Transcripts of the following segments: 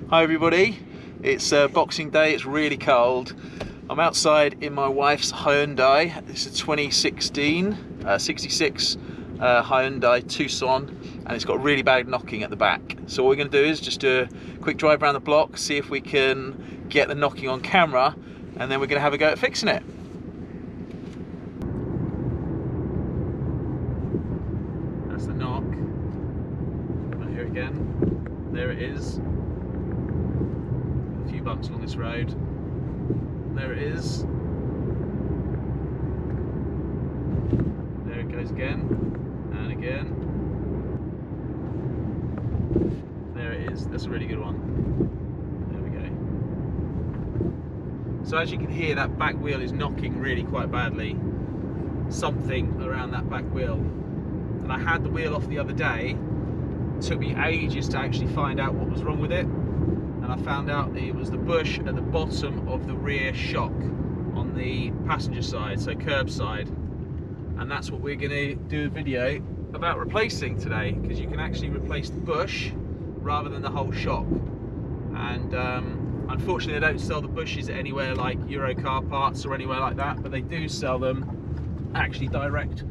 Hi everybody, it's Boxing Day, it's really cold. I'm outside in my wife's Hyundai. It's a 2016 66 Hyundai Tucson, and it's got really bad knocking at the back. So what we're going to do is just do a quick drive around the block, see if we can get the knocking on camera, and then we're going to have a go at fixing it. That's the knock. Right here again. There it is. A few bumps along this road. There it is. There it goes again, and again. There it is. That's a really good one. There we go. So as you can hear, that back wheel is knocking really quite badly. Something around that back wheel. And I had the wheel off the other day. It took me ages to actually find out what was wrong with it. And I found out it was the bush at the bottom of the rear shock on the passenger side, so curb side. And that's what we're going to do a video about replacing today, because you can actually replace the bush rather than the whole shock. And unfortunately they don't sell the bushes anywhere like Euro car parts or anywhere like that, but they do sell them actually direct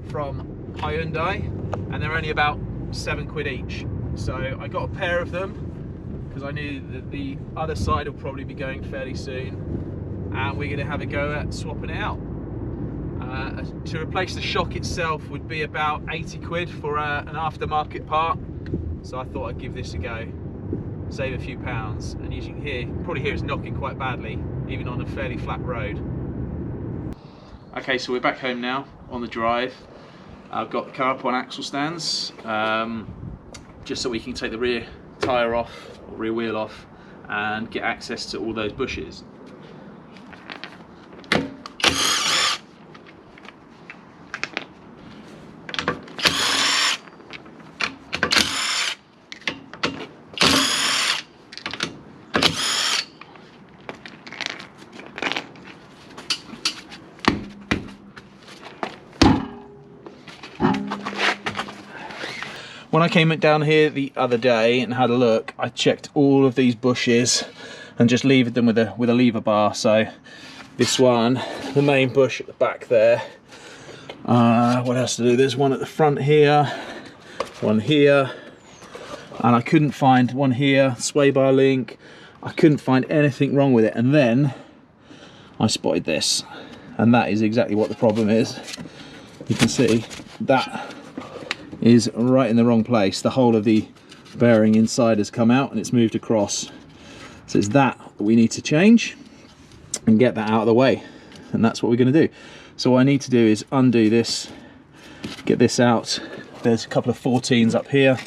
from Hyundai, and they're only about £7 each. So I got a pair of them because I knew that the other side will probably be going fairly soon, and we're going to have a go at swapping it out. To replace the shock itself would be about £80 for an aftermarket part, so I thought I'd give this a go, save a few pounds. And as you can hear, probably hear it's knocking quite badly, even on a fairly flat road. Okay, so we're back home now on the drive. I've got the car up on axle stands, just so we can take the rear tyre off, or rear wheel off, and get access to all those bushes. When I came down here the other day and had a look, I checked all of these bushes and just levered them with a lever bar. So this one, the main bush at the back there. What else to do? There's one at the front here, one here, and I couldn't find one here, sway bar link. I couldn't find anything wrong with it, and then I spotted this, and that is exactly what the problem is. You can see that is right in the wrong place. The whole of the bearing inside has come out and it's moved across. So it's that we need to change and get that out of the way, and that's what we're going to do. So what I need to do is undo this, get this out. There's a couple of 14s up here,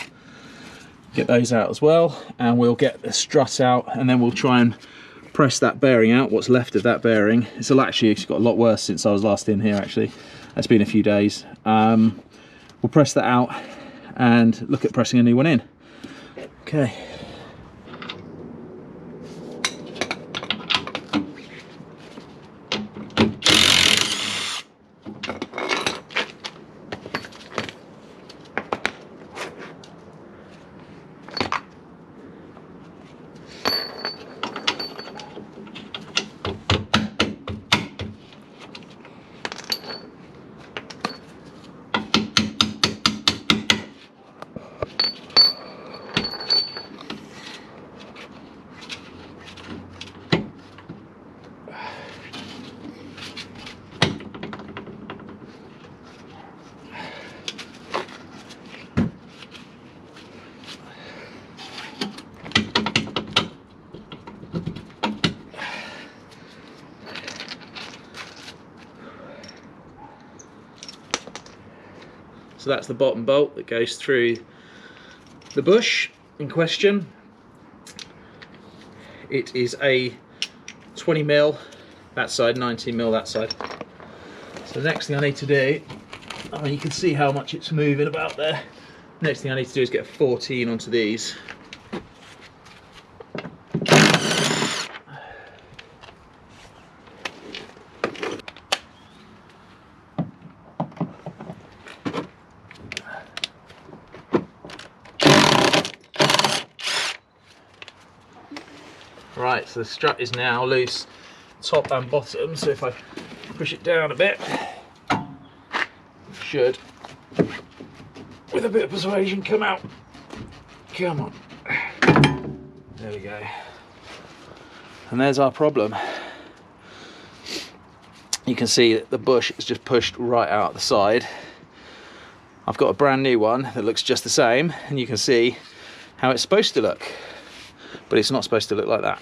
get those out as well, and we'll get the strut out, and then we'll try and press that bearing out, what's left of that bearing. It's got a lot worse since I was last in here actually. It's been a few days. We'll press that out and look at pressing a new one in. Okay. So that's the bottom bolt that goes through the bush in question. It is a 20mm that side, 19mm that side. So the next thing I need to do, I mean, you can see how much it's moving about there. Next thing I need to do is get a 14 onto these. Right, so the strut is now loose, top and bottom, so if I push it down a bit, it should, with a bit of persuasion, come out. Come on. There we go. And there's our problem. You can see that the bush is just pushed right out the side. I've got a brand new one that looks just the same, and you can see how it's supposed to look. But it's not supposed to look like that.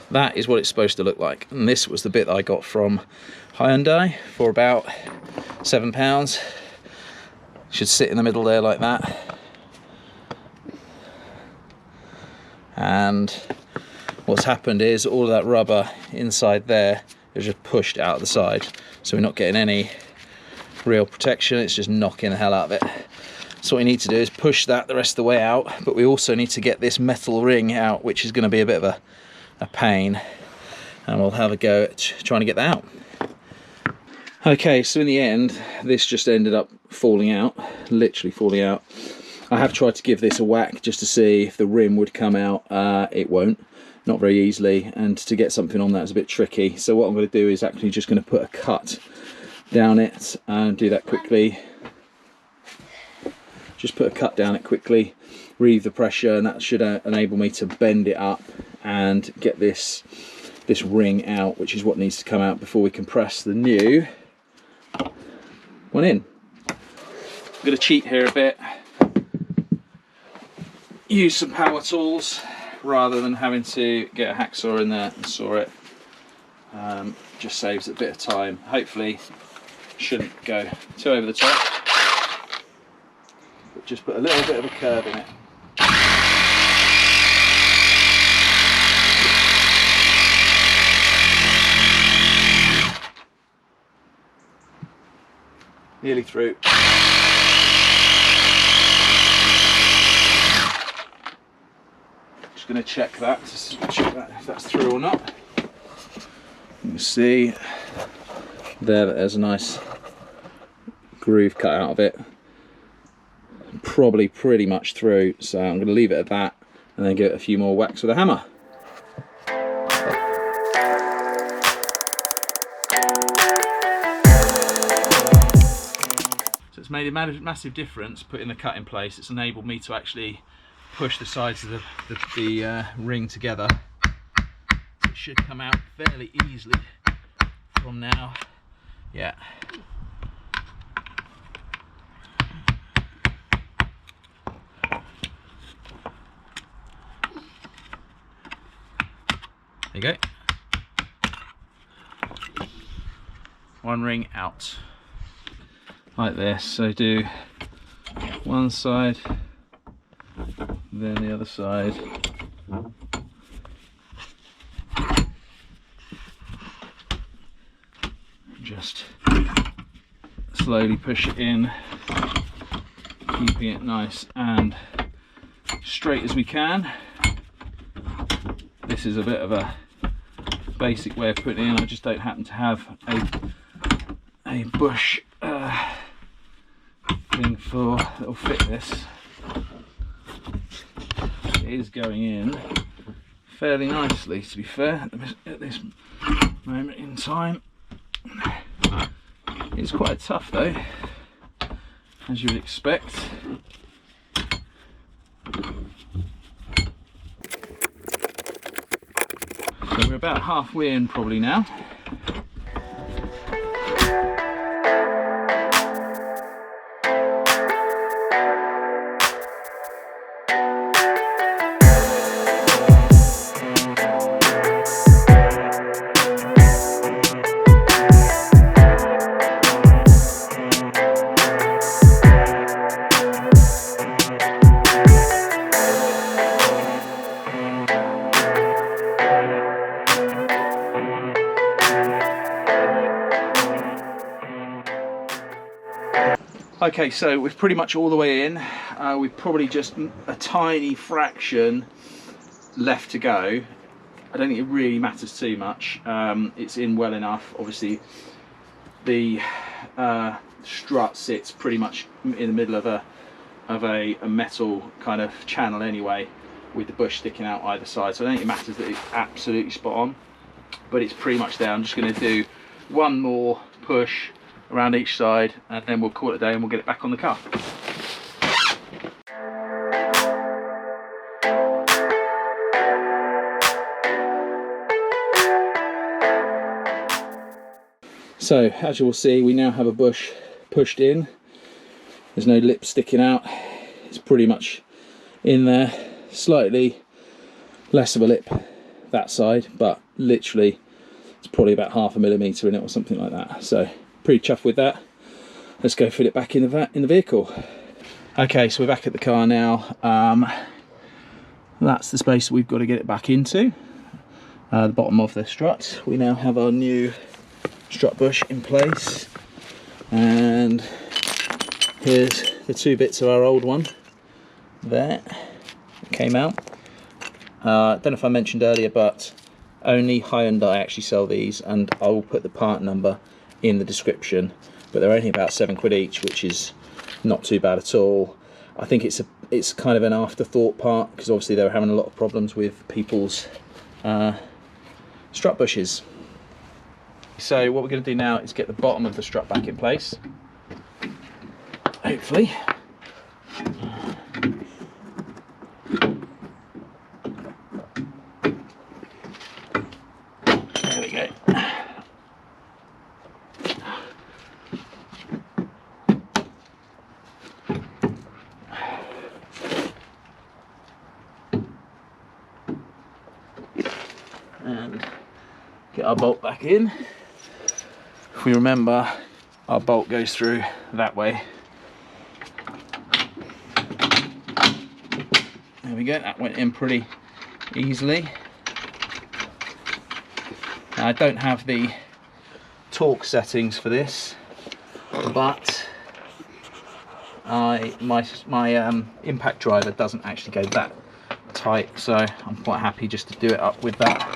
That is what it's supposed to look like. And this was the bit that I got from Hyundai for about £7. Should sit in the middle there like that. And what's happened is all of that rubber inside there is just pushed out the side. So we're not getting any real protection, it's just knocking the hell out of it. So what we need to do is push that the rest of the way out, but we also need to get this metal ring out, which is going to be a bit of a pain, and we'll have a go at trying to get that out. Okay, so in the end this just ended up falling out, literally falling out. I have tried to give this a whack just to see if the rim would come out. It won't, not very easily, and to get something on that is a bit tricky. So what I'm going to do is actually just going to put a cut down it and do that quickly. Just put a cut down it quickly, relieve the pressure, and that should enable me to bend it up and get this ring out, which is what needs to come out before we can press the new one in. I'm going to cheat here a bit, use some power tools rather than having to get a hacksaw in there and saw it. Just saves a bit of time. Hopefully shouldn't go too over the top, but just put a little bit of a curve in it. Nearly through. Just going to check that if that's through or not. You can see there that there's a nice groove cut out of it. Probably pretty much through, so I'm going to leave it at that and then give it a few more whacks with a hammer. So it's made a massive difference putting the cut in place. It's enabled me to actually push the sides of the ring together. So it should come out fairly easily from now. Yeah. There you go. One ring out. Like this. So do one side, then the other side. Just slowly push it in, keeping it nice and straight as we can. This is a bit of a basic way of putting it in. I just don't happen to have a bush thing that'll fit this. It is going in fairly nicely, to be fair, at this moment in time. It's quite tough though, as you would expect. So we're about halfway in probably now. Okay, so we're pretty much all the way in. We've probably just a tiny fraction left to go. I don't think it really matters too much. It's in well enough. Obviously, the strut sits pretty much in the middle of a metal kind of channel anyway, with the bush sticking out either side. So I don't think it matters that it's absolutely spot on, but it's pretty much there. I'm just going to do one more push around each side and then we'll call it a day and we'll get it back on the car. So as you will see, we now have a bush pushed in. There's no lip sticking out. It's pretty much in there. Slightly less of a lip that side, but literally it's probably about 0.5 millimeter in it or something like that. So pretty chuffed with that. Let's go fit it back in the vehicle. Okay, so we're back at the car now. That's the space that we've got to get it back into. The bottom of the strut. We now have our new strut bush in place, and here's the 2 bits of our old one there. It came out. Don't know if I mentioned earlier, but only Hyundai actually sell these, and I will put the part number in the description, but they're only about £7 each, which is not too bad at all. I think it's kind of an afterthought part, because obviously they were having a lot of problems with people's strut bushes. So what we're going to do now is get the bottom of the strut back in place, hopefully. There we go. And get our bolt back in. If we remember, our bolt goes through that way. There we go, that went in pretty easily. Now, I don't have the torque settings for this, but my impact driver doesn't actually go that tight, so I'm quite happy just to do it up with that.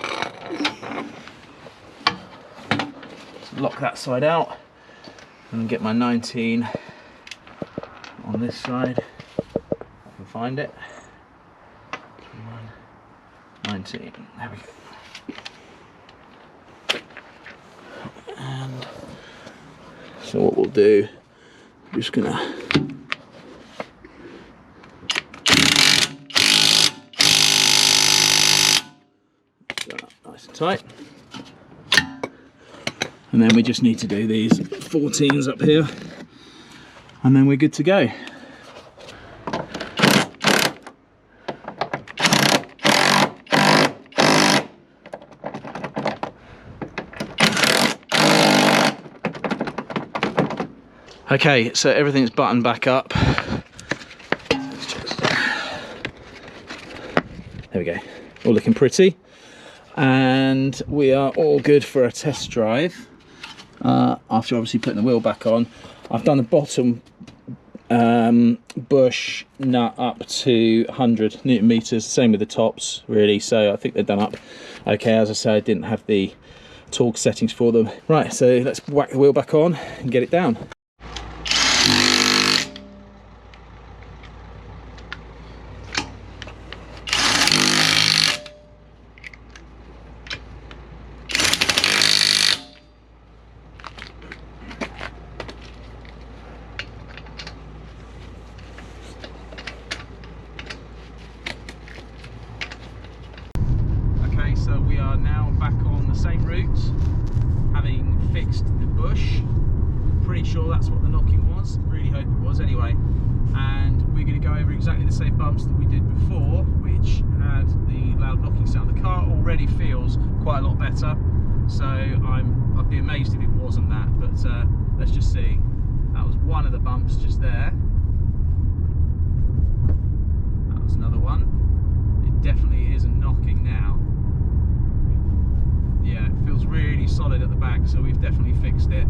Lock that side out and get my 19 on this side, if I can find it. 19, there we go. And so what we'll do, I'm just gonna nice and tight. And then we just need to do these 14s up here, and then we're good to go. Okay, so everything's buttoned back up. There we go, all looking pretty. And we are all good for a test drive. After obviously putting the wheel back on, I've done the bottom bush nut up to 100 Newton meters, same with the tops really, so I think they're done up okay. As I say, I didn't have the torque settings for them. Right, so let's whack the wheel back on and get it down. So we are now back on the same route, having fixed the bush. Pretty sure that's what the knocking was, really hope it was anyway. And we're going to go over exactly the same bumps that we did before, which had the loud knocking sound. The car already feels quite a lot better, so I'd be amazed if it wasn't that, but let's just see. That was one of the bumps just there. That was another one. It definitely isn't knocking now. Yeah, it feels really solid at the back, so we've definitely fixed it.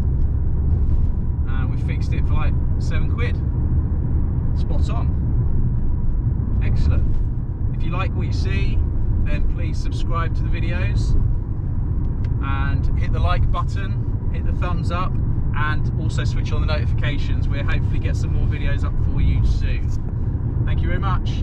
And we fixed it for like £7. Spot on. Excellent. If you like what you see, then please subscribe to the videos and hit the like button, hit the thumbs up, and also switch on the notifications. We'll hopefully get some more videos up for you soon. Thank you very much.